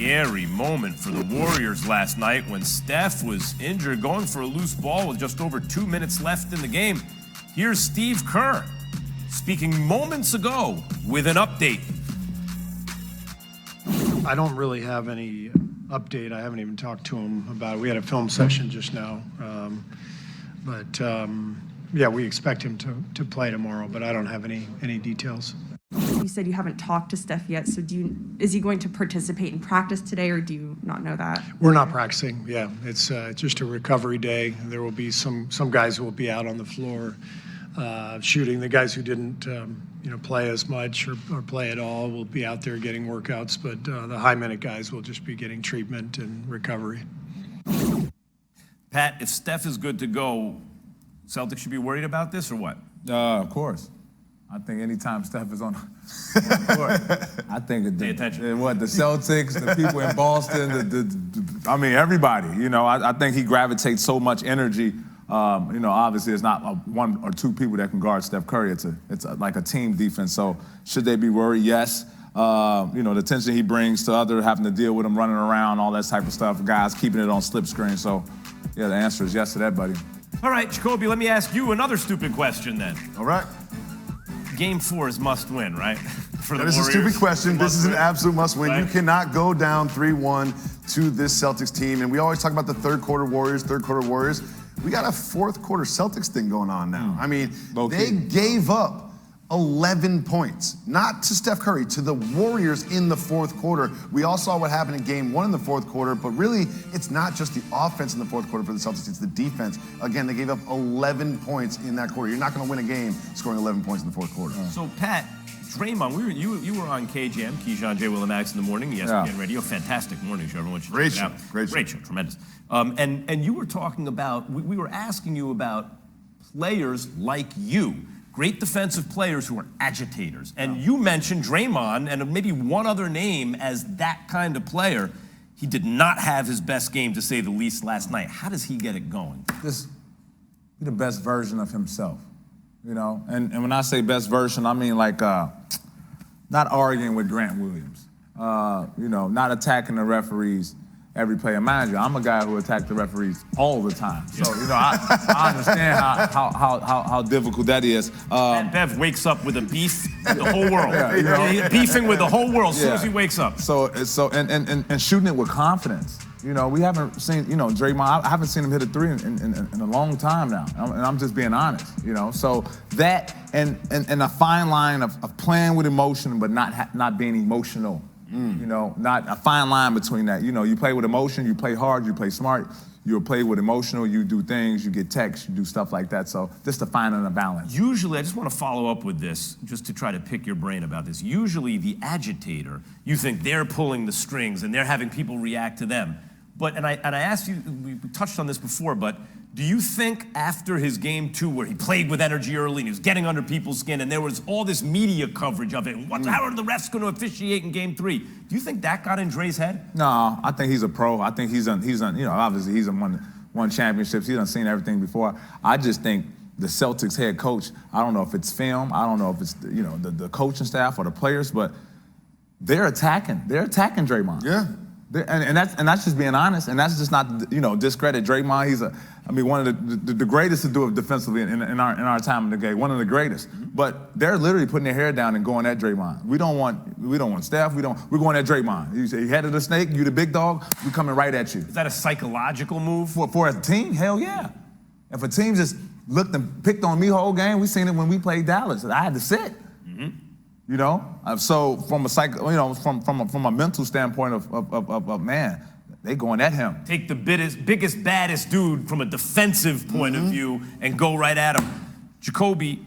scary moment for the Warriors last night when Steph was injured, going for a loose ball with just over 2 minutes left in the game. Here's Steve Kerr speaking moments ago with an update. I don't really have any update. I haven't even talked to him about it. We had a film session just now. Yeah, we expect him to play tomorrow, but I don't have any details. You said you haven't talked to Steph yet, so is he going to participate in practice today, or do you not know that? We're not practicing, yeah. It's just a recovery day. There will be some guys who will be out on the floor shooting. The guys who didn't play as much or play at all will be out there getting workouts, but the high-minute guys will just be getting treatment and recovery. Pat, if Steph is good to go, Celtics should be worried about this or what? Of course. I think anytime Steph is on the court, I think Pay attention. The Celtics, the people in Boston, everybody. I think he gravitates so much energy. Obviously it's not one or two people that can guard Steph Curry. It's like a team defense. So should they be worried? Yes. The tension he brings to others, having to deal with him running around, all that type of stuff. Guys keeping it on slip screen. So, yeah, the answer is yes to that, buddy. All right, Jacoby, let me ask you another stupid question then. All right. Game 4 is must win, right? For the That is Warriors. a stupid question. This is an absolute must win. Right. You cannot go down 3-1 to this Celtics team. And we always talk about the third quarter Warriors. We got a fourth quarter Celtics thing going on now. They gave up 11 points, not to Steph Curry, to the Warriors in the fourth quarter. We all saw what happened in game 1 in the fourth quarter, but really, it's not just the offense in the fourth quarter for the Celtics, it's the defense. Again, they gave up 11 points in that quarter. You're not gonna win a game scoring 11 points in the fourth quarter. So, Pat, Draymond, you were on KJM, Keyshawn J. Willimax in the morning, ESPN Radio, fantastic morning show. Everyone should check it out. Great show, tremendous. And you were talking about, we were asking you about players like you, great defensive players who are agitators. And you mentioned Draymond and maybe one other name as that kind of player. He did not have his best game, to say the least, last night. How does he get it going? Just be the best version of himself, And when I say best version, I mean like not arguing with Grant Williams, not attacking the referees every play. And mind you, I'm a guy who attacks the referees all the time. So, I understand how difficult that is. Pat Bev wakes up with a beef with the whole world. He's beefing with the whole world as soon as he wakes up. So and shooting it with confidence. We haven't seen, Draymond, I haven't seen him hit a three in a long time now. And I'm just being honest, So that and a fine line of playing with emotion but not being emotional. Not a fine line between that. You play with emotion, you play hard, you play smart. You play with emotional, you do things, you get texts, you do stuff like that. So just to find a balance. Usually, I just want to follow up with this, just to try to pick your brain about this. Usually the agitator, you think they're pulling the strings and they're having people react to them. But, and I asked you, we touched on this before, but do you think after his game 2, where he played with energy early and he was getting under people's skin and there was all this media coverage of it, how are the refs going to officiate in game 3? Do you think that got in Dre's head? No, I think he's a pro. I think he's obviously he's won championships. He's done seen everything before. I just think the Celtics head coach, I don't know if it's film, I don't know if it's, the coaching staff or the players, but they're attacking Draymond. Yeah. And that's just being honest, and that's just not discredit Draymond. He's one of the greatest to do it defensively in our time in the game, one of the greatest. But they're literally putting their hair down and going at Draymond. We don't want Steph. We're going at Draymond. You say you head of the snake, you the big dog. We coming right at you. Is that a psychological move for a team? Hell yeah. If a team just looked and picked on me whole game, we seen it when we played Dallas. I had to sit. So from a from a mental standpoint of man, they going at him. Take the biggest, baddest dude from a defensive point of view and go right at him. Jacoby,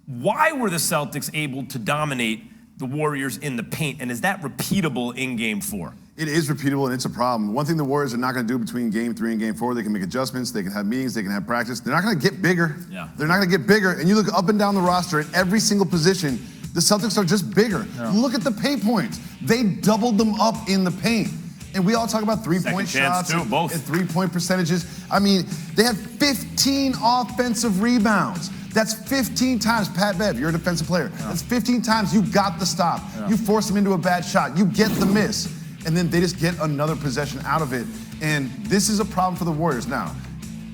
why were the Celtics able to dominate the Warriors in the paint, and is that repeatable in game 4? It is repeatable, and it's a problem. One thing the Warriors are not going to do between game 3 and game 4, they can make adjustments, they can have meetings, they can have practice. They're not going to get bigger. Yeah. They're not going to get bigger, and you look up and down the roster at every single position, the Celtics are just bigger. Yeah. Look at the paint points. They doubled them up in the paint. And we all talk about three-point shots too, both. and three-point percentages. They had 15 offensive rebounds. That's 15 times, Pat Bev, you're a defensive player. Yeah. That's 15 times you got the stop. Yeah. You force them into a bad shot. You get the miss. and then they just get another possession out of it. And this is a problem for the Warriors. Now,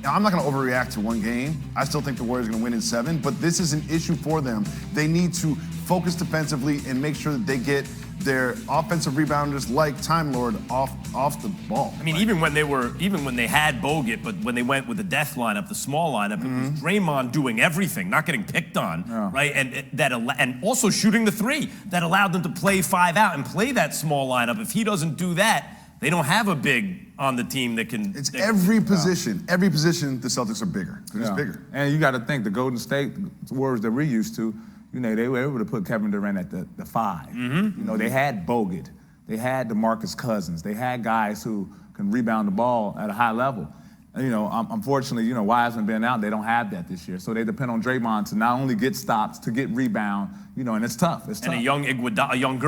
I'm not going to overreact to one game. I still think the Warriors are going to win in 7, but this is an issue for them. They need to focus defensively and make sure that they get their offensive rebounders like Time Lord off the ball. I mean, even when they had Bogut, but when they went with the death lineup, the small lineup, it was Draymond doing everything, not getting picked on, right? And also shooting the 3 that allowed them to play 5 out and play that small lineup. If he doesn't do that, they don't have a big on the team that can. It's every position. Every position, the Celtics are bigger. They're just bigger. And you got to think the Golden State Warriors that we're used to, you know, they were able to put Kevin Durant at the 5. You know, they had Bogut. They had DeMarcus Cousins. They had guys who can rebound the ball at a high level. And, you know, unfortunately, you know, Wiseman being out, they don't have that this year. So they depend on Draymond to not only get stops, to get rebound, you know, and it's tough. It's tough. And a young